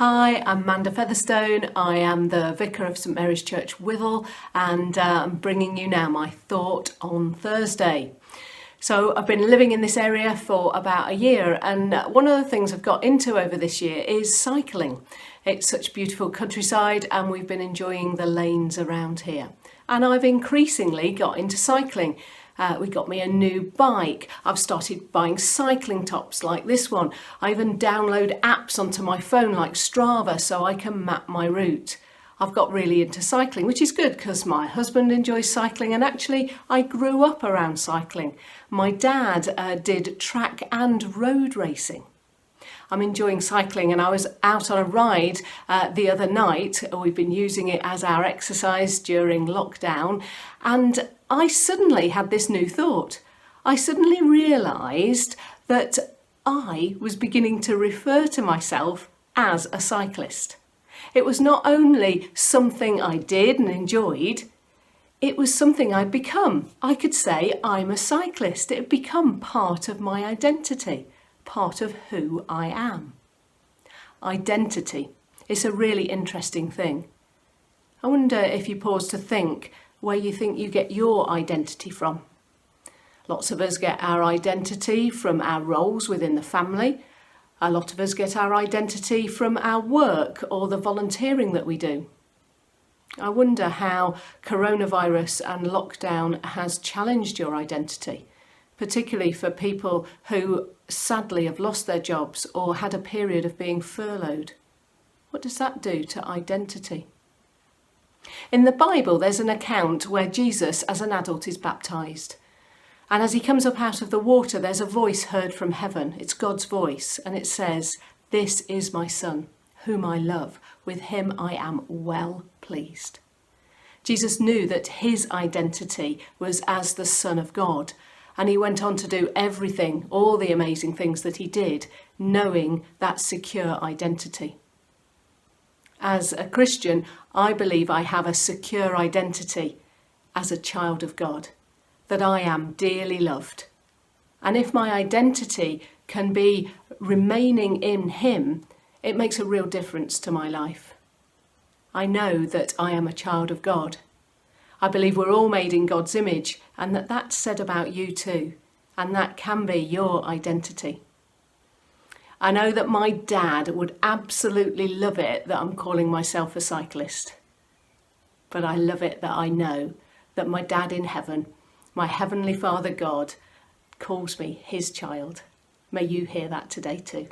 Hi, I'm Amanda Featherstone. I am the Vicar of St Mary's Church, Withell, and I'm bringing you now my thought on Thursday. So I've been living in this area for about a year, and one of the things I've got into over this year is cycling. It's such beautiful countryside and we've been enjoying the lanes around here. And I've increasingly got into cycling. We got me a new bike. I've started buying cycling tops like this one. I even download apps onto my phone like Strava so I can map my route. I've got really into cycling, which is good because my husband enjoys cycling and actually I grew up around cycling. My dad did track and road racing. I'm enjoying cycling and I was out on a ride the other night. We've been using it as our exercise during lockdown, and I suddenly had this new thought. I suddenly realised that I was beginning to refer to myself as a cyclist. It was not only something I did and enjoyed, it was something I'd become. I could say I'm a cyclist. It had become part of my identity, part of who I am. Identity is a really interesting thing. I wonder if you pause to think where you think you get your identity from. Lots of us get our identity from our roles within the family. A lot of us get our identity from our work or the volunteering that we do. I wonder how coronavirus and lockdown has challenged your identity, particularly for people who sadly have lost their jobs or had a period of being furloughed. What does that do to identity? In the Bible, there's an account where Jesus, as an adult, is baptised. And as he comes up out of the water, there's a voice heard from heaven. It's God's voice, and it says, "This is my Son, whom I love. With him I am well pleased." Jesus knew that his identity was as the Son of God, and he went on to do everything, all the amazing things that he did, knowing that secure identity. As a Christian, I believe I have a secure identity as a child of God, that I am dearly loved. And if my identity can be remaining in him, it makes a real difference to my life. I know that I am a child of God. I believe we're all made in God's image, and that that's said about you too, and that can be your identity. I know that my dad would absolutely love it that I'm calling myself a cyclist. But I love it that I know that my dad in heaven, my heavenly Father God, calls me his child. May you hear that today too.